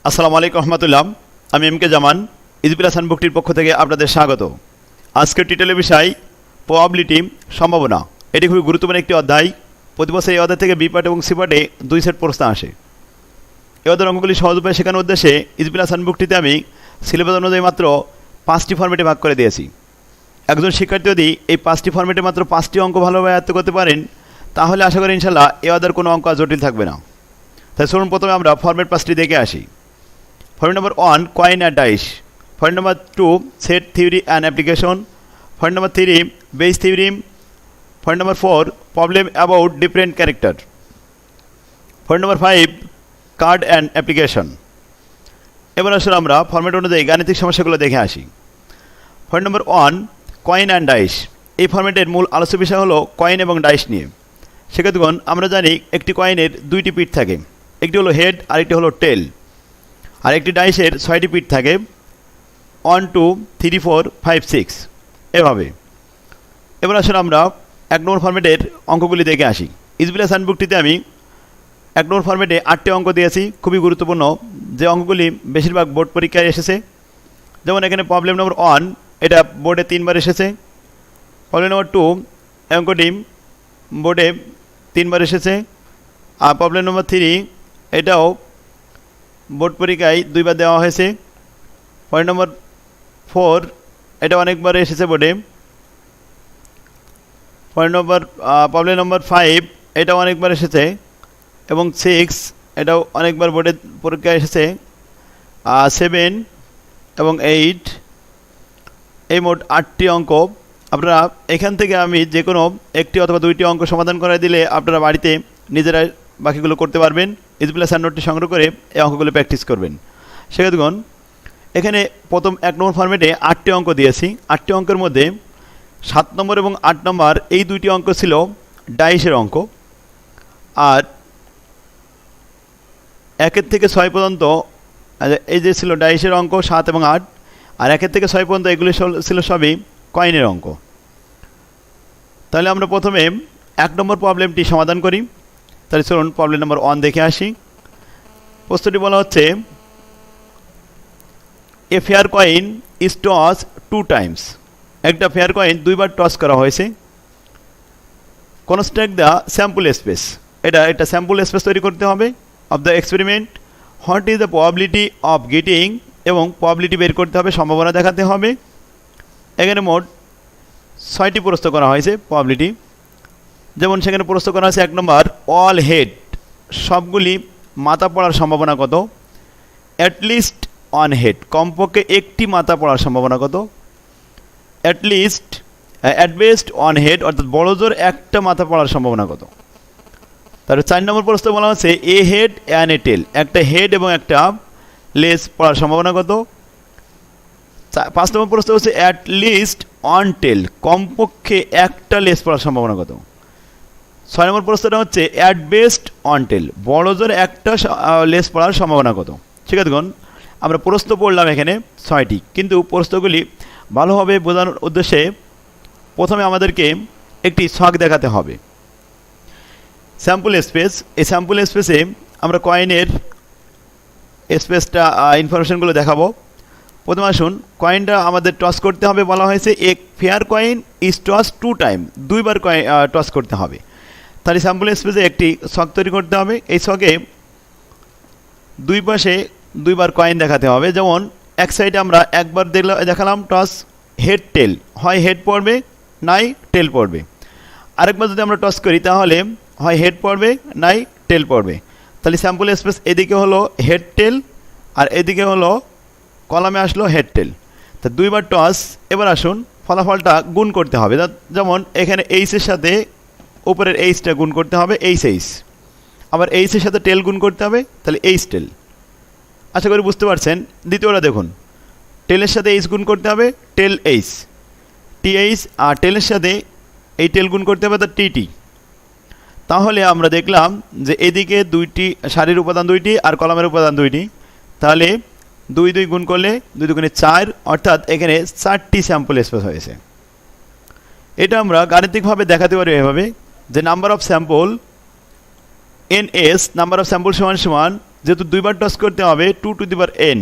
আসসালামু আলাইকুম রহমতুল্লাহ। আমি এম কে জামান, ইজি প্লাস হ্যান্ডবুকটির পক্ষ থেকে আপনাদের স্বাগত। আজকের টিটেলের বিষয় প্রবাবিলিটি, সম্ভাবনা। এটি খুবই গুরুত্বপূর্ণ একটি অধ্যায়। প্রতি বছর এই অধ্যায় থেকে বি পার্ট এবং সি পার্টে 2 সেট প্রশ্ন আসে। এই অধ্যায়ের অঙ্কগুলি সহজ উপায়ে শেখানোর উদ্দেশ্যে ইজি প্লাস হ্যান্ডবুকটিতে আমি সিলেবাস অনুযায়ী মাত্র 5টি ফরম্যাটে ভাগ করে দিয়েছি। একজন শিক্ষার্থী যদি এই 5টি ফরম্যাটে মাত্র 5টি অঙ্ক ভালোভাবে আয়ত্ত করতে পারেন, তাহলে আশা করি ইনশাল্লাহ এই অধ্যায়ের কোনো অঙ্ক জটিল থাকবে না। তাই চলুন প্রথমে আমরা ফরম্যাট 5টি দেখে আসি। Point number 1, coin and dice. Point number 2, set theory and application. Point number 3, Bayes theorem. Point number 4, problem about different character. Point number 5, card and application. এবার আসলে আমরা ফরম্যাট অনুযায়ী গাণিতিক সমস্যাগুলো দেখে আসি। Point number 1, coin and dice. এই ফরম্যাটের মূল আলোচ্য বিষয় হলো কয়েন এবং ডাইস নিয়ে। সেক্ষেত্রে আমরা জানি একটি কয়েনের 2টি পিঠ থাকে, একটি হলো হেড আর একটি হলো টেল। আর একটি ডাইসের 6টি পিঠ থাকে, 1 2 3 4 5 6 এভাবে। এবার আসলে আমরা 1 নম্বর ফরম্যাটের অঙ্কগুলি দেখে আসি। ইজি প্লাস হ্যান্ডবুকটিতে আমি 1 নম্বর ফরম্যাটে 8টি অঙ্ক দিয়েছি, খুবই গুরুত্বপূর্ণ, যে অঙ্কগুলি বেশিরভাগ বোর্ড পরীক্ষায় এসেছে। যেমন এখানে প্রবলেম নম্বর 1, এটা বোর্ডে 3বার এসেছে। প্রবলেম নম্বর 2, অঙ্কটি বোর্ডে 3বার এসেছে। আর প্রবলেম নম্বর 3, এটাও বোর্ড পরীক্ষায় 2বার দেওয়া হয়েছে। পয়েন্ট নম্বর 4, এটা অনেকবার এসেছে বোর্ডে। প্রবলেম নম্বর 5, এটাও অনেকবার এসেছে। এবং 6, এটাও অনেকবার বোর্ডের পরীক্ষায় এসেছে। 7 এবং 8, এই মোট 8টি অঙ্ক। আপনারা এখান থেকে আমি যে কোনো একটি অথবা 2টি অঙ্ক সমাধান করে দিলে আপনারা বাড়িতে নিজেরা বাকিগুলো করতে পারবেন। ইজি প্লাস হ্যান্ডনোটটি সংগ্রহ করে এই অঙ্কগুলো প্র্যাকটিস করবেন। সেক্ষেত্রে এখানে প্রথম 1 নম্বর ফরম্যাটে 8টি অঙ্ক দিয়েছি। 8টি অঙ্কের মধ্যে 7 নম্বর এবং 8 নম্বর এই 2টি অঙ্ক ছিল ডাইসের অঙ্ক। আর 1 থেকে 6 পর্যন্ত এই যে ছিল ডাইসের অঙ্ক 7 এবং 8। আর 1 থেকে 6 পর্যন্ত এগুলি ছিল সবই কয়েনের অঙ্ক। তাহলে আমরা প্রথমে 1 নম্বর প্রবলেমটি সমাধান করি। তাহলে চলুন প্রবলেম নম্বর 1 দেখে আসি। প্রশ্নটি বলা হচ্ছে, এ fair coin is toss 2 Times. একটা ফেয়ার কয়েন 2বার টস করা হয়েছে। Construct the sample space. এটা স্যাম্পল স্পেস তৈরি করতে হবে of the experiment. What is the probability of getting, এবং প্রবাবিলিটি বের করতে হবে, সম্ভাবনা দেখাতে হবে। এখানে মোট 6টি প্রশ্ন করা হয়েছে প্রবাবিলিটি। যেমন সেখানে প্রশ্ন করা হয়েছে 1 নম্বর, অল হেড, সবগুলি মাথা পড়ার সম্ভাবনা কত? অ্যাটলিস্ট অন হেড, কমপক্ষে একটি মাথা পড়ার সম্ভাবনা কত? অ্যাট বেস্ট অন হেড, অর্থাৎ বড় জোর একটা মাথা পড়ার সম্ভাবনা কত? তারপরে 4 নম্বর প্রশ্ন বলা হচ্ছে, এ হেড অ্যান্ড এ টেল, একটা হেড এবং একটা লেজ পড়ার সম্ভাবনা কত? 5 নম্বর প্রশ্ন হচ্ছে, অ্যাট লিস্ট অন টেল, কমপক্ষে একটা লেজ পড়ার সম্ভাবনা কত? 6 নম্বর প্রশ্নটা হচ্ছে, অ্যাট বেস্ট অন টেল, বড় জোর একটা লেজ পড়ার সম্ভাবনা কত? ঠিক আছে, আমরা প্রশ্ন পড়লাম এখানে 6টি, কিন্তু প্রশ্নগুলি ভালোভাবে বোঝানোর উদ্দেশ্যে প্রথমে আমাদেরকে একটি ছক দেখাতে হবে। স্যাম্পল স্পেস, এই স্যাম্পল স্পেসে আমরা কয়েনের স্পেসটা ইনফরমেশনগুলো দেখাবো। প্রথমে আসুন, কয়েনটা আমাদের টস করতে হবে। বলা হয়েছে a fair coin is toss 2 time, 2বার কয়েন টস করতে হবে। তাহলে স্যাম্পল স্পেসে একটি ছক তৈরি করতে হবে। এই ছকে 2 পাশে 2বার কয়েন দেখাতে হবে। যেমন এক সাইডে আমরা একবার দেখালাম টস হেড টেল, হয় হেড পড়বে নাই টেল পড়বে। আরেকবার যদি আমরা টস করি তাহলে হয় হেড পড়বে নাই টেল পড়বে। তাহলে স্যাম্পল স্পেস এদিকে হলো হেড টেল, আর এদিকে হলো কলামে আসলো হেড টেল। তা 2বার টস। এবার আসুন ফলাফলটা গুণ করতে হবে। যেমন এখানে এইচের সাথে উপরের এইচটা গুণ করতে হবে, এইচ। আবার এইচের সাথে টেল গুণ করতে হবে, তাহলে এইচ টেল। আশা করি বুঝতে পারছেন। দ্বিতীয়টা দেখুন, টেলের সাথে এইচ গুণ করতে হবে, টেল এইচ, টিএইচ। আর টেলের সাথে এই টেল গুণ করতে হবে, তার টিটি। তাহলে আমরা দেখলাম যে এদিকে 2টি সারির উপাদান 2টি আর কলামের উপাদান 2টি। তাহলে 2 2 গুণ করলে 2 2 4, অর্থাৎ এখানে 4টি স্যাম্পল স্পেস হয়েছে। এটা আমরা গাণিতিকভাবে দেখাতে পারি এভাবে, যে number of sample NS, number of sample সমান যেহেতু দুইবার টস করতে হবে 2 টু দি পাওয়ার n,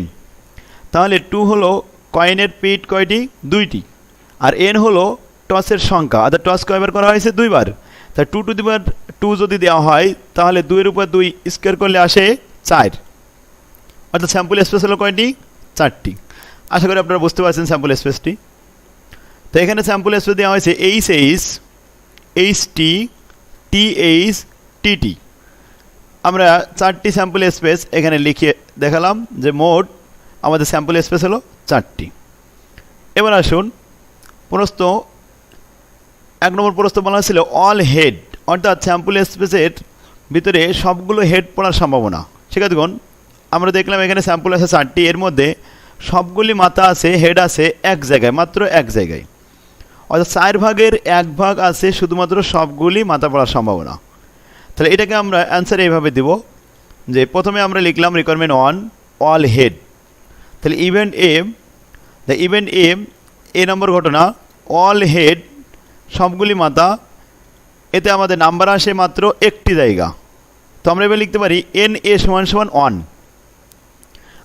তাহলে 2 হলো কয়েনের পিঠ কয়টি, দুইটি, আর n হলো টসের সংখ্যা, অর্থাৎ টস কয়বার করা হয়েছে, দুইবার। তাই 2 টু দি পাওয়ার 2 যদি দেওয়া হয় তাহলে 2 এর উপর 2 স্কোয়ার করলে আসে 4, অর্থাৎ স্যাম্পল স্পেস হলো কয়টি, 4টি। আশা করি আপনারা বুঝতে পারছেন স্যাম্পল স্পেসটি। তো এখানে স্যাম্পল স্পেস দেওয়া হয়েছে H T T H T টি। আমরা 4টি স্যাম্পল স্পেস এখানে লিখে দেখালাম যে মোট আমাদের স্যাম্পল স্পেস হলো 4টি। এবার আসুন প্রশ্ন 1 নম্বর প্রশ্ন বলা ছিল অল হেড, অর্থাৎ স্যাম্পল স্পেসের ভিতরে সবগুলো হেড পড়ার সম্ভাবনা। শিক্ষার্থীগণ, আমরা দেখলাম এখানে স্যাম্পল আছে 4টি, এর মধ্যে সবগুলি মাথা আছে, হেড আছে এক জায়গায়, মাত্র এক জায়গায়, অর্থাৎ 4 ভাগের 1 ভাগ আছে শুধুমাত্র সবগুলি মাথা পড়ার সম্ভাবনা। তাহলে এটাকে আমরা অ্যান্সার এইভাবে দিব যে প্রথমে আমরা লিখলাম রিকোয়ারমেন্ট 1 অল হেড, তাহলে ইভেন্ট এম এ নম্বর ঘটনা অল হেড সবগুলি মাথা, এতে আমাদের নাম্বার আসে মাত্র একটি জায়গা, তো আমরা এবার লিখতে পারি এন এ সমান সমান 1।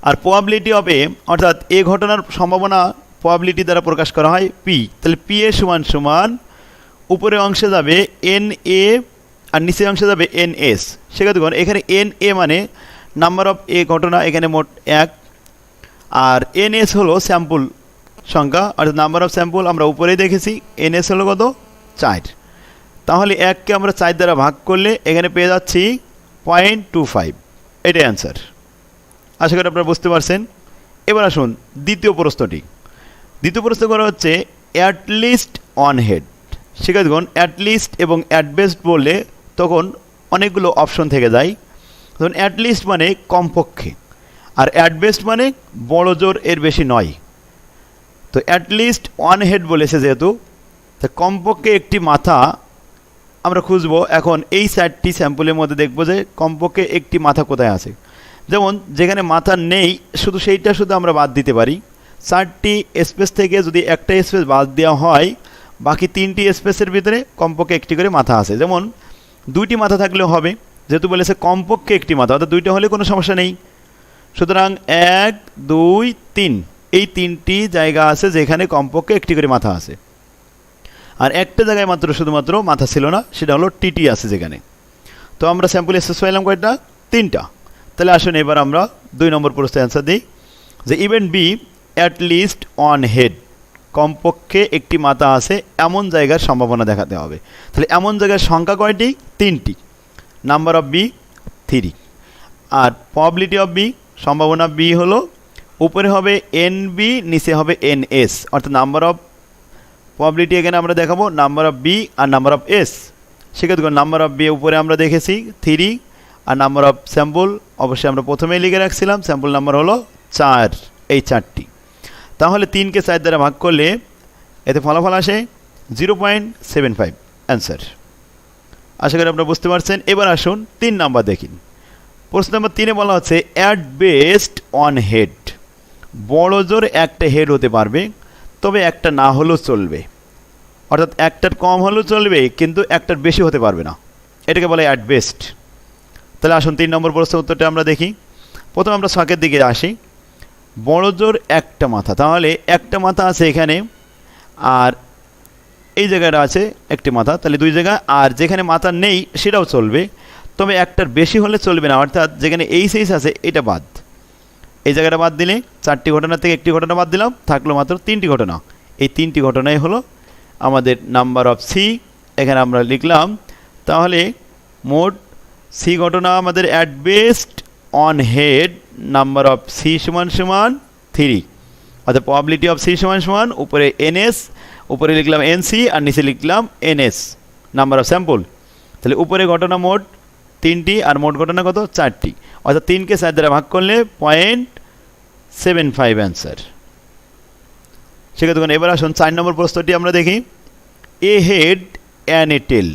আর প্রবাবিলিটি অফ এ, অর্থাৎ এ ঘটনার সম্ভাবনা প্রবাবিলিটি দ্বারা প্রকাশ করা হয় পি, তাহলে পি এ সমান সমান উপরের অংশে যাবে এন এ আর নিচের অংশে যাবে এন এস। সেক্ষেত্রে এখানে এন এ মানে নাম্বার অফ এ ঘটনা, এখানে মোট 1, আর এন এস হলো স্যাম্পল সংখ্যা, অর্থাৎ নাম্বার অফ স্যাম্পল আমরা উপরেই দেখেছি, এন এস হলো কত, 4। তাহলে 1কে আমরা 4 দ্বারা ভাগ করলে এখানে পেয়ে যাচ্ছি 0.25, এটাই অ্যান্সার। আশা করি আপনারা বুঝতে পারছেন। এবার আসুন দ্বিতীয় প্রশ্ন করা হচ্ছে অ্যাটলিস্ট অন হেড। শিক্ষার্থীগণ, অ্যাটলিস্ট এবং অ্যাটবেস্ট বললে তখন অনেকগুলো অপশন থেকে যায়। তখন অ্যাটলিস্ট মানে কমপক্ষে, আর অ্যাটবেস্ট মানে বড় জোর এর বেশি নয়। তো অ্যাটলিস্ট ওয়ান হেড বলেছে যেহেতু, তা কমপক্ষে একটি মাথা আমরা খুঁজবো। এখন এই 4টি স্যাম্পলের মধ্যে দেখব যে কমপক্ষে একটি মাথা কোথায় আছে। যেমন যেখানে মাথা নেই শুধু সেইটা শুধু আমরা বাদ দিতে পারি। 4টি স্পেস থেকে যদি একটা স্পেস বাদ দেওয়া হয়, বাকি 3টি স্পেসের ভিতরে কমপক্ষে একটি করে মাথা আছে। যেমন 2টি মাথা থাকলেও হবে, যেহেতু বলেছে কমপক্ষে একটি মাথা, অর্থাৎ 2টা হলে কোনো সমস্যা নেই। সুতরাং 1 2 3 এই 3টি জায়গা আছে যেখানে কমপক্ষে একটি করে মাথা আছে। আর একটা জায়গায় মাত্র শুধুমাত্র মাথা ছিল না, সেটা হলো টিটি আছে যেখানে। তো আমরা স্যাম্পল স্পেস পাইলাম কয়টা, 3টা। তাহলে আসুন এবার আমরা 2 নম্বর প্রশ্নের অ্যান্সার দিই যে event B at least one head, কমপক্ষে একটি মাথা আছে এমন জায়গার সম্ভাবনা দেখাতে হবে। তাহলে এমন জায়গার সংখ্যা কয়টি, 3টি। নাম্বার অফ বি 3, আর প্রবাবিলিটি অফ বি, সম্ভাবনা বি হলো উপরে হবে এন বি, নিচে হবে এন এস, অর্থাৎ নাম্বার অফ প্রবাবিলিটি এখানে আমরা দেখাবো নাম্বার অফ বি আর নাম্বার অফ এস। সেক্ষেত্রে নাম্বার অফ বি উপরে আমরা দেখেছি 3, আর নাম্বার অফ স্যাম্পল অবশ্যই আমরা প্রথমেই লিখে রাখছিলাম, স্যাম্পল নাম্বার হলো 4, এই 4টি। তাহলে 3কে 4 দ্বারা ভাগ করলে এতে ফলাফল আসে 0.75 অ্যান্সার। আশা করি আপনারা বুঝতে পারছেন। এবার আসুন 3 নাম্বার দেখি। প্রশ্ন নাম্বার 3-এ বলা হচ্ছে অ্যাট বেস্ট অন হেড, বড় জোর একটা হেড হতে পারবে, তবে একটা না হলেও চলবে, অর্থাৎ একটার কম হলেও চলবে কিন্তু একটার বেশি হতে পারবে না, এটাকে বলে অ্যাট বেস্ট। তাহলে আসুন 3 নম্বর প্রশ্নের উত্তরটা আমরা দেখি। প্রথমে আমরা ছকের দিকে আসি। বড় জোর একটা মাথা, তাহলে একটা মাথা আছে এখানে, আর এই জায়গাটা আছে একটি মাথা, তাহলে 2 জায়গা। আর যেখানে মাথা নেই সেটাও চলবে, তবে একটার বেশি হলে চলবে না, অর্থাৎ যেখানে এইচ আছে এটা বাদ, এই জায়গাটা বাদ দিলে 4টি ঘটনা থেকে একটি ঘটনা বাদ দিলাম, থাকলো মাত্র 3টি ঘটনা। এই 3টি ঘটনাই হলো আমাদের নাম্বার অফ সি, এখানে আমরা লিখলাম। তাহলে মোট সি ঘটনা আমাদের at best one head, number of C সমান সমান 3, অর্থাৎ প্রবাবিলিটি অফ সি সমান সমান উপরে এনএস, উপরে লিখলাম এনসি আর নিচে লিখলাম এনএস, নাম্বার অফ স্যাম্পল। তাহলে উপরে ঘটনা মোট 3টি আর মোট ঘটনা কত, 4টি, অর্থাৎ 3কে 4 দ্বারা ভাগ করলে 0.75 অ্যান্সার। সেক্ষেত্রে এবার আসুন 4 নম্বর প্রশ্নটি আমরা দেখি। এ হেড অ্যান্ড এ টেল,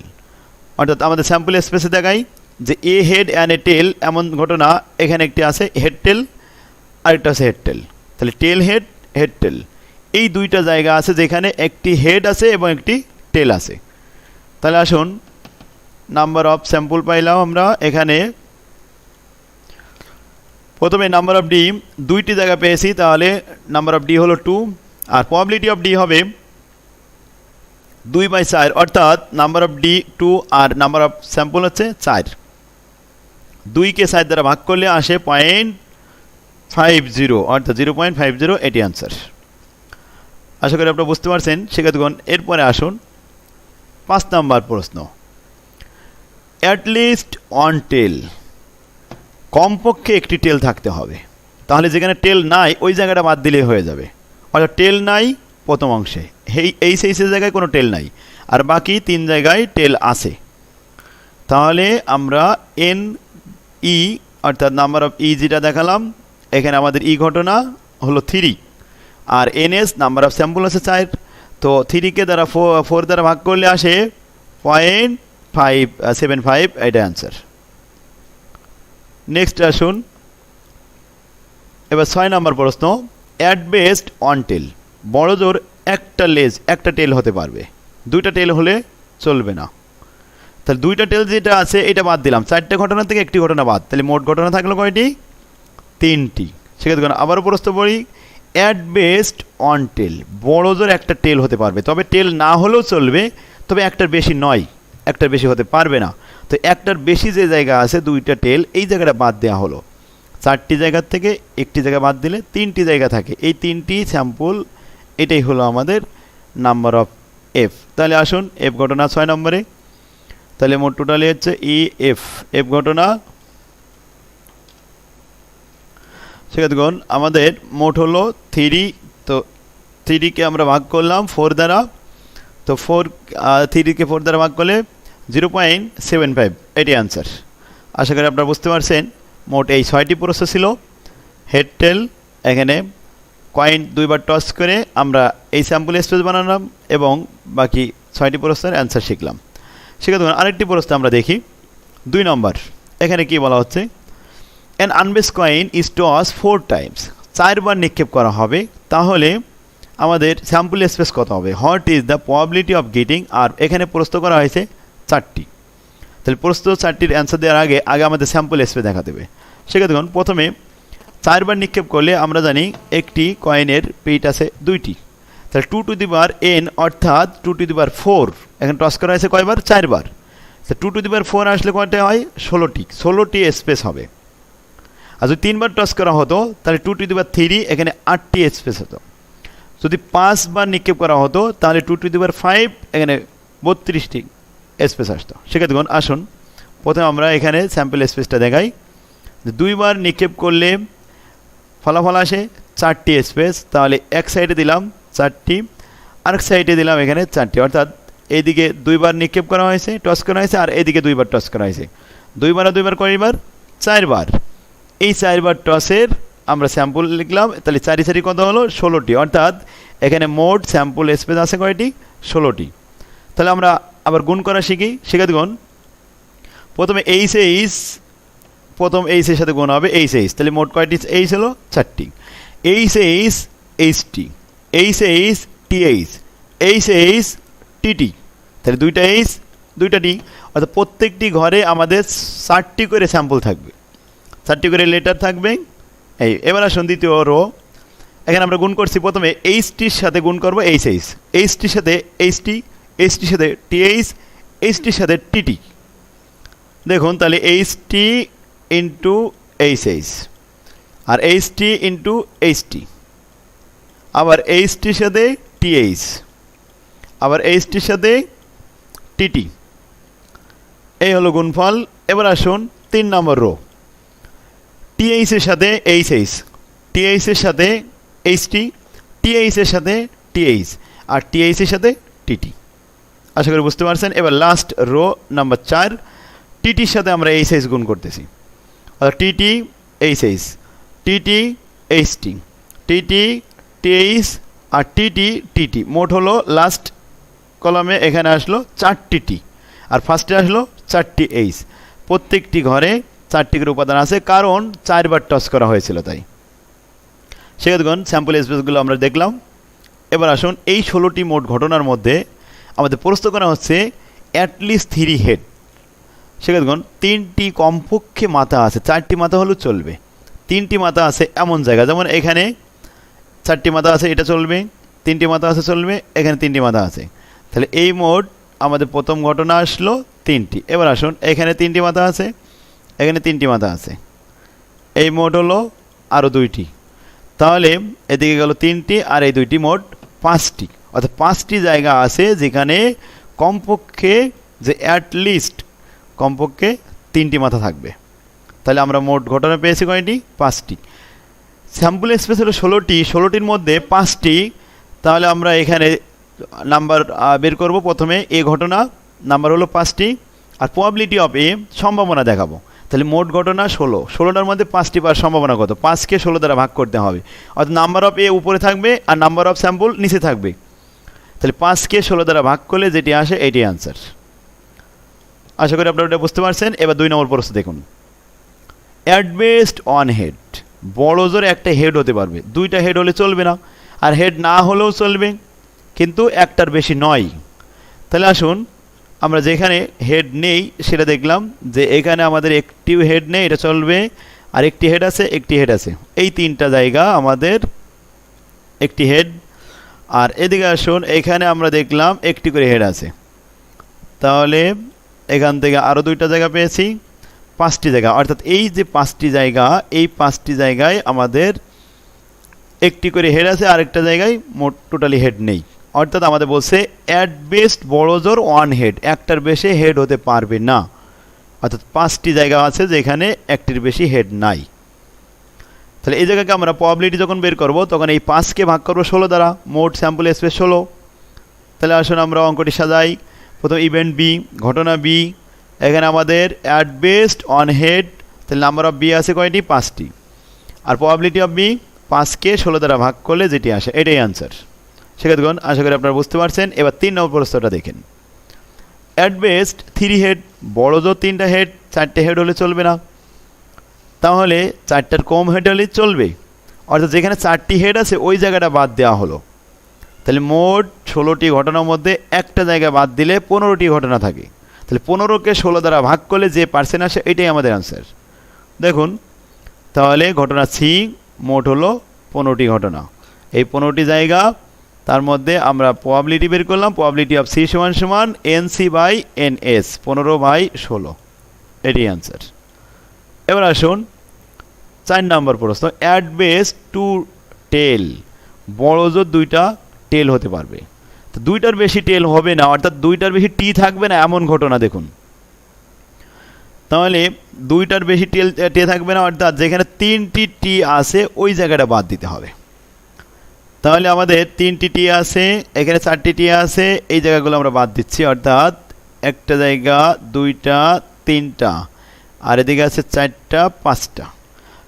অর্থাৎ আমাদের স্যাম্পল স্পেসে দেখাই যে এ হেড অ্যান্ড এ টেল এমন ঘটনা, এখানে একটি আছে হেড টেল আর একটা আছে হেড টেল। তাহলে টেল হেড, হেড টেল, এই 2টা জায়গা আছে যেখানে একটি হেড আছে এবং একটি টেল আছে। তাহলে আসুন নাম্বার অফ স্যাম্পল পাইলাম আমরা এখানে প্রথমে নাম্বার অফ ডি দুইটি জায়গা পেয়েছি, তাহলে নাম্বার অফ ডি হলো 2 আর প্রবাবিলিটি অফ ডি হবে 2/4, অর্থাৎ নাম্বার অফ ডি 2 আর নাম্বার অফ স্যাম্পল হচ্ছে 4। 2কে 4 দ্বারা ভাগ করলে আসে 0.50, অর্থাৎ 0.50, এটি অ্যান্সার। আশা করি আপনারা বুঝতে পারছেন শিক্ষার্থীগণ। এরপরে আসুন 5 নম্বর প্রশ্ন, অ্যাটলিস্ট ওয়ান টেল, কমপক্ষে একটি টেল থাকতে হবে। তাহলে যেখানে টেল নাই ওই জায়গাটা বাদ দিলেই হয়ে যাবে, অর্থাৎ টেল নাই প্রথম অংশে, এই সেইসের জায়গায় কোনো টেল নাই, আর বাকি 3 জায়গায় টেল আছে। তাহলে আমরা এন ই, অর্থাৎ নাম্বার অফ ই যেটা দেখালাম, এখানে আমাদের ই ঘটনা হলো 3 আর এনএস নাম্বার অফ স্যাম্পল আছে 4। তো 3কে দ্বারা 4 দ্বারা ভাগ করলে আসে 0.575, এটা অ্যান্সার। নেক্সট আসুন এবার 6 নম্বর প্রশ্ন, অ্যাট বেস্ট ওয়ান টেল, বড় জোর একটা লেজ, একটা টেল হতে পারবে, 2টা টেল হলে চলবে না। তাহলে 2টা টেল যেটা আছে এটা বাদ দিলাম, 4টে ঘটনা থেকে একটি ঘটনা বাদ, তাহলে মোট ঘটনা থাকলো কয়টি? 3টি। সেক্ষেত্রে আবারও প্রশ্ন পড়ি, অ্যাট বেস্ট ওয়ান টেল, বড় জোর একটা টেল হতে পারবে, তবে টেল না হলেও চলবে, তবে একটার বেশি নয়, একটার বেশি হতে পারবে না। তো একটার বেশি যে জায়গা আছে 2টা টেল, এই জায়গাটা বাদ দেওয়া হলো। 4টি জায়গার থেকে একটি জায়গা বাদ দিলে 3টি জায়গা থাকে, এই 3টি স্যাম্পল, এটাই হলো আমাদের নাম্বার অফ এফ। তাহলে আসুন এফ ঘটনা 6 নম্বরে, তাহলে মোট টোটালি হচ্ছে ই এফ, এফ ঘটনা। সেক্ষেত্রে আমাদের মোট হলো 3, তো 3কে আমরা ভাগ করলাম 4 দ্বারা, তো 3কে 4 দ্বারা ভাগ করলে 0.75, এটি অ্যান্সার। আশা করি আপনারা বুঝতে পারছেন। মোট এই 6টি প্রশ্ন ছিল। হেড টেল, এখানে কয়েন 2বার টস করে আমরা এই স্যাম্পল স্পেস বানালাম এবং বাকি 6টি প্রশ্নের অ্যান্সার শিখলাম। সেক্ষেত্রে আরেকটি প্রশ্ন আমরা দেখি 2 নম্বর। এখানে কি বলা হচ্ছে, an unbiased coin is toss 4 times, 4বার নিক্ষেপ করা হবে, তাহলে আমাদের স্যাম্পল স্পেস কত হবে? What is the probability of getting, আর এখানে প্রশ্ন করা হয়েছে 4টি। তাহলে প্রশ্ন 4টির অ্যান্সার দেওয়ার আগে আমাদের স্যাম্পল স্পেস দেখা দেবে। সেক্ষেত্রে প্রথমে 4বার নিক্ষেপ করলে আমরা জানি একটি কয়েনের পিট আছে 2টি, তাহলে 2 টু দি পাওয়ার n, অর্থাৎ 2 টু দি পাওয়ার 4, এখানে টস করা হয়েছে কয়বার? 4বার। তো 2 টু দি পাওয়ার 4 আসলে কয়টা হয়? 16টি স্পেস হবে। আর যদি 3বার টস করা হতো তাহলে 2 টু দি পাওয়ার 3, এখানে 8টি স্পেস হতো। যদি 5বার নিক্ষেপ করা হতো তাহলে 2 টু দি পাওয়ার 5, এখানে 32টি স্পেস আসতো। সেক্ষেত্রে আসুন প্রথমে আমরা এখানে স্যাম্পল স্পেসটা দেখাই। 2বার নিক্ষেপ করলে ফলাফল আসে 4টি স্পেস, তাহলে এক সাইডে দিলাম 4টি, আরেক সাইডে দিলাম এখানে 4টি, অর্থাৎ এইদিকে 2বার নিক্ষেপ করা হয়েছে, টস করা হয়েছে, আর এদিকে 2বার টস করা হয়েছে। 2বার আর 2বার কয়বার? 4বার। এই 4বার টসের আমরা স্যাম্পল লিখলাম, তাহলে 4 4 কত হলো? 16টি, অর্থাৎ এখানে মোট স্যাম্পল স্পেস আছে কয়টি? 16টি। তাহলে আমরা আবার গুণ করা শিখি। সেক্ষেত্রে প্রথমে প্রথম এইচের সাথে গুণ হবে এইচ, তাহলে মোট কয়টি এইচ হলো? 4টি। এইচটি, টিএইচ, টিটি, তাহলে 2টা এইচ 2টা টি, অর্থাৎ প্রত্যেকটি ঘরে আমাদের 4টি করে স্যাম্পল থাকবে, 4টি করে লেটার থাকবে। এবার আসুন দ্বিতীয় রো, এখানে আমরা গুণ করছি, প্রথমে এইচটির সাথে গুণ করবো এইচটির সাথে এইচটির সাথে টিএইচ, এইচটির সাথে টিটি। দেখুন তাহলে এইচটি ইন্টু এইচ, আর এইচটি ইন্টু এইচটি, আবার এইচটির সাথে টিএইচ, আবার এইচটির সাথে টিটি, এই হলো গুণফল। এবার আসুন 3 নম্বর রো, টিএইচের সাথে টিএইচের সাথে এইচটি, টিএইচের সাথে টিএইচ, আর টিএইচের সাথে টিটি। আশা করি বুঝতে পারছেন। এবার লাস্ট রো নাম্বার 4, টিটির সাথে আমরা এইচ গুণ করতেছি, অর্থাৎ TT H, TT HT, TT TH, আর টিটি। মোট হলো লাস্ট কলামে এখানে আসলো 4টি টি, আর ফার্স্টে আসলো 4টি এইচ। প্রত্যেকটি ঘরে 4টি করে উপাদান আছে, কারণ 4বার টস করা হয়েছিল তাই। সেক্ষেত্রে স্যাম্পল স্পেসগুলো আমরা দেখলাম। এবার আসুন এই 16টি মোট ঘটনার মধ্যে আমাদের প্রশ্ন করা হচ্ছে অ্যাটলিস্ট 3 হেড। সেক্ষেত্রে 3টি কমপক্ষে মাথা আছে, 4টি মাথা হলেও চলবে, তিনটি মাথা আছে এমন জায়গা, যেমন এখানে 4টি মাথা আছে, এটা চলবে, 3টি মাথা আছে চলবে, এখানে 3টি মাথা আছে। তাহলে এই মোট আমাদের প্রথম ঘটনা আসলো 3টি। এবার আসুন, এখানে 3টি মাথা আছে, এখানে 3টি মাথা আছে, এই মোট হলো আরও 2টি। তাহলে এদিকে গেল 3টি আর এই 2টি, মোট 5টি। অর্থাৎ 5টি জায়গা আছে যেখানে কমপক্ষে যে অ্যাটলিস্ট কমপক্ষে 3টি মাথা থাকবে। তাহলে আমরা মোট ঘটনা পেয়েছি কয়টি? 5টি। স্যাম্পল স্পেস হলো 16টি, 16টির মধ্যে 5টি। তাহলে আমরা এখানে নাম্বার বের করব। প্রথমে এ ঘটনা, নাম্বার হলো 5টি, আর প্রবাবিলিটি অফ এ সম্ভাবনা দেখাবো। তাহলে মোট ঘটনা 16, 16টার মধ্যে 5টি পাওয়ার সম্ভাবনা কত? 5কে 16 দ্বারা ভাগ করতে হবে। অর্থাৎ নাম্বার অফ এ উপরে থাকবে আর নাম্বার অফ স্যাম্পল নিচে থাকবে। তাহলে 5কে 16 দ্বারা ভাগ করলে যেটি আসে এটি অ্যান্সার। আশা করি আপনারা এটা বুঝতে পারছেন। এবার 2 নম্বর প্রশ্ন দেখুন। অ্যাট বেস্ট অন হেড, বড় জোর একটা হেড হতে পারবে, 2টা হেড হলে চলবে না, আর হেড না হলেও চলবে, কিন্তু একটার বেশি নয়। তাহলে আসুন, আমরা যেখানে হেড নেই সেটা দেখলাম যে এখানে আমাদের একটি হেড নেই, এটা চলবে, আর একটি হেড আছে, একটি হেড আছে, এই 3টা জায়গা আমাদের একটি হেড। আর এদিকে আসুন, এখানে আমরা দেখলাম একটি করে হেড আছে, তাহলে এখান থেকে আরও 2টা জায়গা পেয়েছি, 5টি জায়গা। অর্থাৎ এই যে 5টি জায়গা, এই 5টি জায়গায় আমাদের একটি করে হেড আছে, আরেকটা জায়গায় মোট টোটালি হেড নেই। অর্থাৎ আমাদের বলছে অ্যাট বেস্ট বড় জোর 1 হেড, একটার বেশি হেড হতে পারবে না। অর্থাৎ 5টি জায়গা আছে যেখানে একটির বেশি হেড নাই। তাহলে এই জায়গাকে আমরা প্রবাবিলিটি যখন বের করব তখন এই 5কে ভাগ করবো 16 দ্বারা, মোট স্যাম্পল স্পেস 16। তাহলে আসুন আমরা অঙ্কটি সাজাই। প্রথম ইভেন্ট বি, ঘটনা বি, এখানে আমাদের অ্যাট বেস্ট অন হেড, তাহলে নাম্বার অফ বি আছে কয়টি? 5টি, আর প্রবাবিলিটি অফ বি 5কে 16 দ্বারা ভাগ করলে যেটি আসে এটাই অ্যান্সার। সেক্ষেত্রে আশা করি আপনারা বুঝতে পারছেন। এবার 3 নম্বর প্রশ্নটা দেখেন। অ্যাট বেস্ট 3 হেড, বড় জোর 3টা হেড, 4টে হেড হলে চলবে না, তাহলে 4টার কম হেড হলে চলবে। অর্থাৎ যেখানে 4টি হেড আছে ওই জায়গাটা বাদ দেওয়া হলো। তাহলে মোট 16টি ঘটনার মধ্যে একটা জায়গা বাদ দিলে 15টি ঘটনা থাকে। তাহলে 15কে 16 দ্বারা ভাগ করলে যে পার্সেন্ট আসে এটাই আমাদের অ্যান্সার। দেখুন, তাহলে ঘটনা সি মোট হলো 15টি ঘটনা, এই 15টি জায়গা, তার মধ্যে আমরা প্রবাবিলিটি বের করলাম। প্রবাবিলিটি অফ সি সমান সমান এনসি বাই এনএস, 15/16, এটি অ্যান্সার। এবার আসুন 4 নম্বর প্রশ্ন। অ্যাট বেস্ট 2 টেল, বড় জোর 2টা টেল হতে পারবে, তো 2টার বেশি টেল হবে না, অর্থাৎ 2টার বেশি টি থাকবে না এমন ঘটনা দেখুন। তাহলে 2টার বেশি টেল থাকবে না, অর্থাৎ যেখানে 3টি টি আছে ওই জায়গাটা বাদ দিতে হবে। তাহলে আমাদের 3টি টি আছে, এখানে 4টি টি আছে, এই জায়গাগুলো আমরা বাদ দিচ্ছি। অর্থাৎ একটা জায়গা, 2টা, 3টা, আর এদিকে আছে 4টা, 5টা।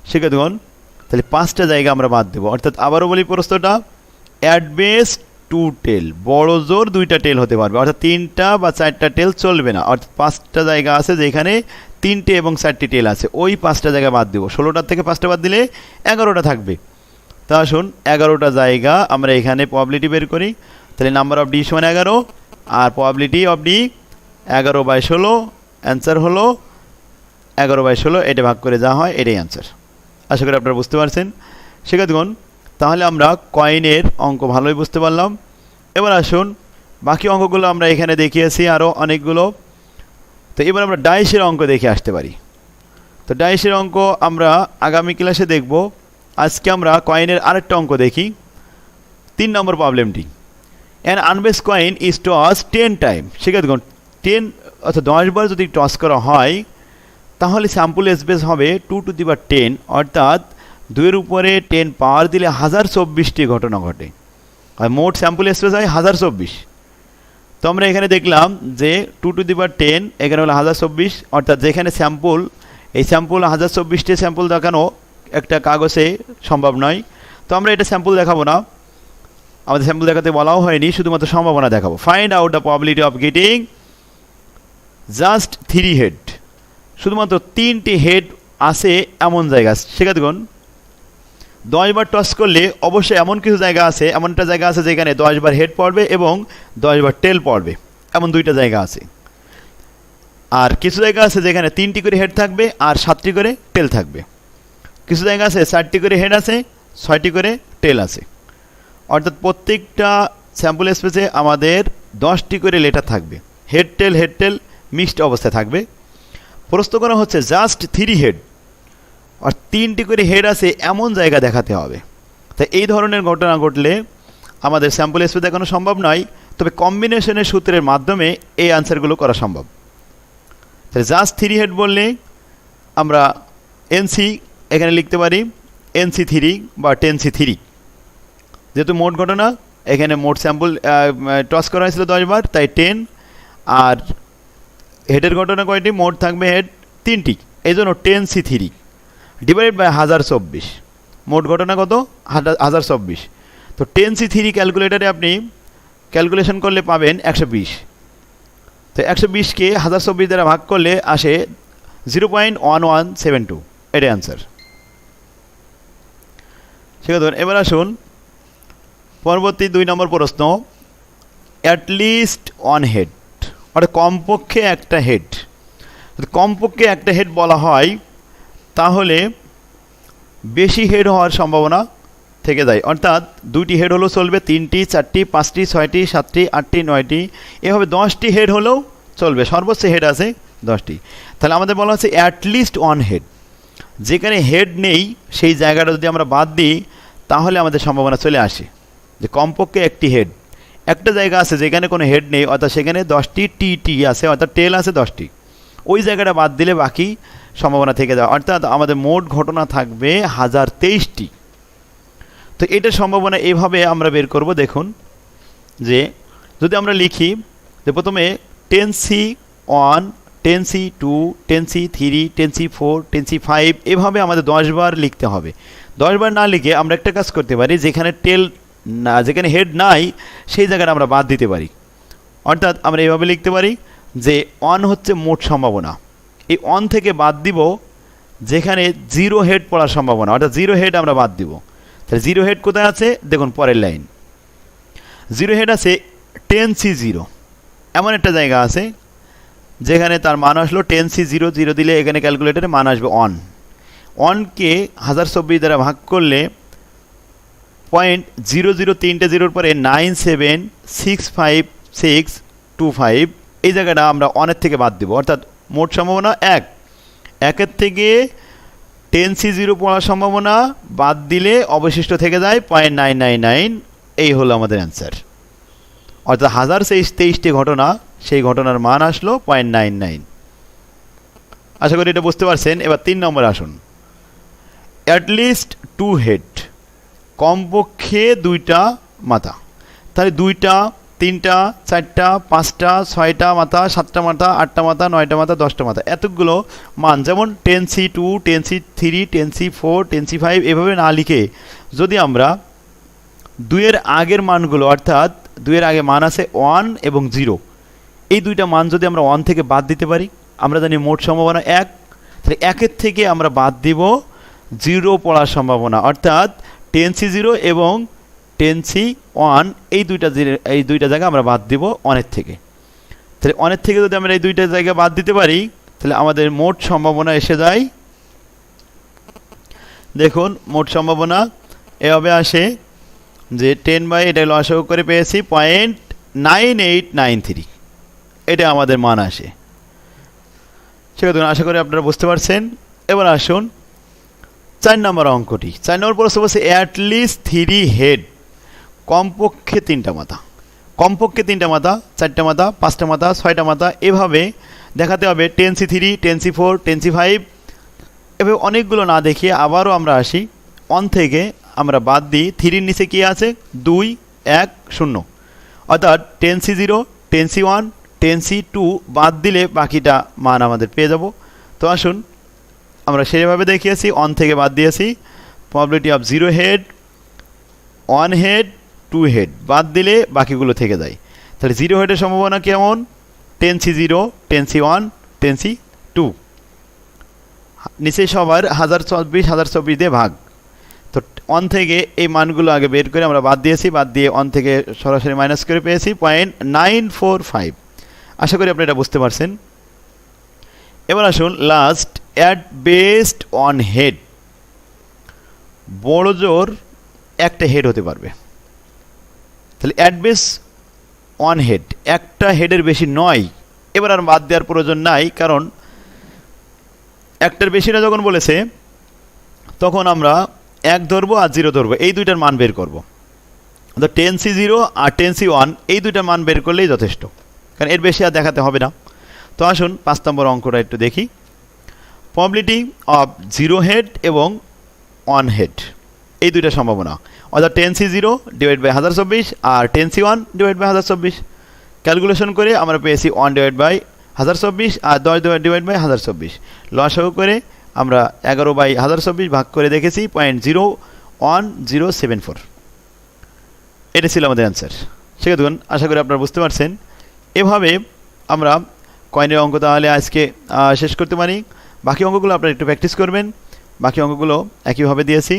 সেক্ষেত্রে দেখুন, তাহলে 5টা জায়গা আমরা বাদ দেবো। অর্থাৎ আবারও বলি প্রশ্নটা, অ্যাট বেস্ট 2 টেল, বড় জোর 2টা টেল হতে পারবে, অর্থাৎ 3টা বা 4টা টেল চলবে না। অর্থাৎ 5টা জায়গা আছে যেখানে 3টে এবং 4টি টেল আছে, ওই 5টা জায়গা বাদ দেবো। 16টার থেকে 5টা বাদ দিলে 11টা থাকবে। তা আসুন 11টা জায়গা আমরা এখানে প্রবাবিলিটি বের করি। তাহলে নাম্বার অফ ডি সমান 11, আর প্রবাবিলিটি অফ ডি 11/16, অ্যান্সার হলো 11/16, এটা ভাগ করে যা হয় এটাই অ্যান্সার। আশা করি আপনারা বুঝতে পারছেন। সেক্ষেত্রে তাহলে আমরা কয়েনের অঙ্ক ভালোই বুঝতে পারলাম। এবার আসুন বাকি অঙ্কগুলো আমরা এখানে দেখিয়েছি আরও অনেকগুলো। তো এবার আমরা ডাইসের অঙ্ক দেখে আসতে পারি। তো ডাইসের অঙ্ক আমরা আগামী ক্লাসে দেখব। আজকে আমরা কয়েনের আরেকটা অঙ্ক দেখি। 3 নম্বর প্রবলেমটি, an unbiased coin is toss 10 time. সেক্ষেত্রে 10 অর্থাৎ 10 বার যদি টস করা হয় তাহলে স্যাম্পল স্পেস হবে 2^10, অর্থাৎ 2-এর উপরে 10 পাওয়ার দিলে 1024টি ঘটনা ঘটে, আর মোট স্যাম্পল স্পেস হয় 1024। তো আমরা এখানে দেখলাম যে 2^10 এখানে হলো 1024, অর্থাৎ যেখানে স্যাম্পল, এই স্যাম্পল 1024টি স্যাম্পল দেখানো একটা কাগজে সম্ভব নয়। তো আমরা এটা স্যাম্পল দেখাবো না, আমাদের স্যাম্পল দেখাতে বলাও হয়নি, শুধুমাত্র সম্ভাবনা দেখাবো। Find out the probability of getting just 3 head, শুধুমাত্র 3টি হেড আছে এমন জায়গা। সেক্ষেত্রে 10 বার টস করলে অবশ্যই এমন কিছু জায়গা আছে, এমন একটা জায়গা আছে যেখানে 10 বার হেড পড়বে এবং 10 বার টেল পড়বে, এমন 2টা জায়গা আছে। আর কিছু জায়গা আছে যেখানে 3টি করে হেড থাকবে আর 7টি করে টেল থাকবে। কিছু জায়গা আছে 4টি করে হেড আছে, 6টি করে টেল আছে, অর্থাৎ প্রত্যেকটা স্যাম্পল স্পেসে আমাদের 10টি করে লেটার থাকবে। হেড টেল মিক্সড অবস্থায় থাকবে। প্রশ্ন করা হচ্ছে জাস্ট 3 হেড আর 3টি করে হেড আছে এমন জায়গা দেখাতে হবে। তাই এই ধরনের ঘটনা ঘটলে আমাদের স্যাম্পল স্পেস দেখানো সম্ভব নয়, তবে কম্বিনেশনের সূত্রের মাধ্যমে এই আনসারগুলো করা সম্ভব। তাহলে জাস্ট 3 হেড বললে আমরা এনসি এখানে লিখতে পারি NC3 বা 10C3, যেহেতু মোট ঘটনা এখানে মোট স্যাম্পল টস করা হয়েছিল 10 বার, তাই 10। আর হেডের ঘটনা কয়টি? মোট থাকবে হেড 3টি, এই জন্য 10C3 ডিভাইডেড বাই 1024। মোট ঘটনা কত? 1024। তো 10C3 ক্যালকুলেটারে আপনি ক্যালকুলেশন করলে পাবেন 120। তো 120কে 1024 দ্বারা ভাগ করলে আসে 0.1172, এটাই অ্যান্সার। ঠিক আছে, এবার আসুন পরবর্তী 2 নম্বর প্রশ্ন। অ্যাটলিস্ট ওয়ান হেড, অর্থাৎ কমপক্ষে একটা হেড। কমপক্ষে একটা হেড বলা হয় তাহলে বেশি হেড হওয়ার সম্ভাবনা থেকে যায়, অর্থাৎ 2টি হেড হলেও চলবে, 3টি 4টি 5টি 6টি 7টি 8টি 9টি, এভাবে 10টি হেড হলেও চলবে, সর্বোচ্চ হেড আছে 10টি। তাহলে আমাদের বলা হচ্ছে অ্যাটলিস্ট ওয়ান হেড, যেখানে হেড নেই সেই জায়গাটা যদি আমরা বাদ দিই তাহলে আমাদের সম্ভাবনা চলে আসে যে কমপক্ষে একটি হেড। একটা জায়গা আছে যেখানে কোনো হেড নেই, অর্থাৎ সেখানে 10টি টি আছে, অর্থাৎ টেল আছে 10টি, ওই জায়গাটা বাদ দিলে বাকি সম্ভাবনা থেকে যায়, অর্থাৎ আমাদের মোট ঘটনা থাকবে 1023টি। তো এটার সম্ভাবনা এইভাবে আমরা বের করব। দেখুন যে যদি আমরা লিখি যে প্রথমে 10C1 10C2 10C3 10C4 10C5, এভাবে আমাদের 10 বার লিখতে হবে। 10 বার না লিখে আমরা একটা কাজ করতে পারি, যেখানে টেল না, যেখানে হেড নাই সেই জায়গাটা আমরা বাদ দিতে পারি, অর্থাৎ আমরা এইভাবে লিখতে পারি যে 1 হচ্ছে মোট সম্ভাবনা, এই 1 থেকে বাদ দিব যেখানে 0 হেড পড়ার সম্ভাবনা, অর্থাৎ 0 হেড আমরা বাদ দিব। তাহলে 0 হেড কোথায় আছে? দেখুন পরের লাইন, 0 হেড আছে 10C0, এমন একটা জায়গা আছে যেখানে তার মান আসলো 10C0, 0 দিলে এখানে ক্যালকুলেটারে মান আসবে 1। 1কে 1024 দ্বারা ভাগ করলে 0.00, 0 পরে 976565, এই জায়গাটা আমরা 1-এর থেকে বাদ দেব, অর্থাৎ মোট সম্ভাবনা 1। 1-এর থেকে 10C0 পড়ার সম্ভাবনা বাদ দিলে অবশিষ্ট থেকে যায় 0.999, এই হলো আমাদের অ্যান্সার। অর্থাৎ 1023টি ঘটনা, সেই ঘটনার মান আসলো 0.99। আশা করি এটা বুঝতে পারছেন। এবার 3 নম্বর আসুন। অ্যাটলিস্ট 2 হেড, কমপক্ষে 2টা মাথা। তাহলে 2টা 3টা 4টা 5টা 6টা মাথা 7টা মাথা 8টা মাথা 9টা মাথা 10টা মাথা, এতগুলো মান, যেমন 10C2 10C3 10C4 10C5 এভাবে না লিখে যদি আমরা 2-এর আগের মানগুলো, অর্থাৎ 2-এর আগে মান আছে 1 এবং 0, এই 2টা মান যদি আমরা 1 থেকে বাদ দিতে পারি, আমরা জানি মোট সম্ভাবনা 1, তাহলে 1-এর থেকে আমরা বাদ দিব 0 পড়ার সম্ভাবনা, অর্থাৎ 10C0 এবং 10C1, এই দুইটা জায়গা আমরা বাদ দিব 1-এর থেকে। তাহলে 1-এর থেকে যদি আমরা এই 2টা জায়গা বাদ দিতে পারি তাহলে আমাদের মোট সম্ভাবনা এসে যায়, দেখুন মোট সম্ভাবনা এভাবে আসে যে 10 বাই এটা লসাগু করে পেয়েছি 0.9893, এটা আমাদের মান আসে। ঠিক আছে, আশা করি আপনারা বুঝতে পারছেন। এবার আসুন 4 নম্বর অঙ্কটি। 4 নম্বর প্রশ্ন বলছে অ্যাটলিস্ট 3 হেড, কমপক্ষে 3টা মাথা। কমপক্ষে 3টা মাথা, 4টা মাথা 5টা মাথা 6টা মাথা, এভাবে দেখাতে হবে 10C3 10C4 10C5, এভাবে অনেকগুলো না দেখিয়ে আবারও আমরা আসি 1 থেকে আমরা বাদ দিই, 3-এর নিচে কী আছে? 2 1 0, অর্থাৎ 10C0 10C1 10C2 বাদ দিলে বাকিটা মান আমাদের পেয়ে যাব। তো আসুন আমরা সেভাবে দেখিয়েছি, 1 থেকে বাদ দিয়েছি, probability of 0 head 1 head 2 head বাদ দিলে বাকিগুলো থেকে যায়। তাহলে 0 হেডের সম্ভাবনা কেমন? 10C0 10C1 10C2, নিচে সবার 1024 দিয়ে ভাগ। তো 1 থেকে এই মানগুলো আগে বের করে আমরা বাদ দিয়েছি, বাদ দিয়ে 1 থেকে সরাসরি মাইনাস করে পেয়েছি 0.945। আশা করি আপনি এটা বুঝতে পারছেন। এবার আসুন last, at best one head, বড় জোর একটা হেড হতে পারবে। তাহলে অ্যাট বেস ওয়ান হেড, একটা হেডের বেশি নয়। এবার আর বাদ দেওয়ার প্রয়োজন নাই, কারণ একটার বেশি না যখন বলেছে তখন আমরা 1 ধরবো আর 0 ধরবো, এই দুইটার মান বের করব। তো 10C0 আর 10C1 এই দুইটার মান বের করলেই যথেষ্ট, কারণ এর বেশি আর দেখাতে হবে না। তো আসুন 5 নম্বর অঙ্কটা একটু দেখি। প্রবাবিলিটি অফ 0 হেড এবং 1 হেড, এই দুইটা সম্ভাবনা, অর্থাৎ 10C0 ডিভাইড বাই 1024 আর 10C1 ডিভাইড বাই 1024। ক্যালকুলেশন করে আমরা পেয়েছি 1 ডিভাইড বাই 1024 আর 10 ডিভাইড বাই 1024। লসাগু করে আমরা 11 বাই 1024 ভাগ করে দেখেছি 0.01074। এটা ছিল আমাদের অ্যান্সার। সেক্ষেত্রে আশা করি আপনারা বুঝতে পারছেন। এভাবে আমরা কয়েনের অঙ্ক তাহলে আজকে শেষ করতে পারি। বাকি অঙ্কগুলো আপনারা একটু প্র্যাকটিস করবেন। বাকি অঙ্কগুলো একইভাবে দিয়েছি।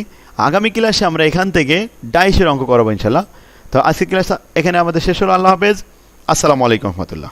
আগামী ক্লাসে আমরা এখান থেকে ডাইসের অঙ্ক করাবো ইনশাল্লাহ। তো আজকের ক্লাস এখানে আমাদের শেষ হলো। আল্লাহ হাফেজ, আসসালামু আলাইকুম রহমতুল্লাহ।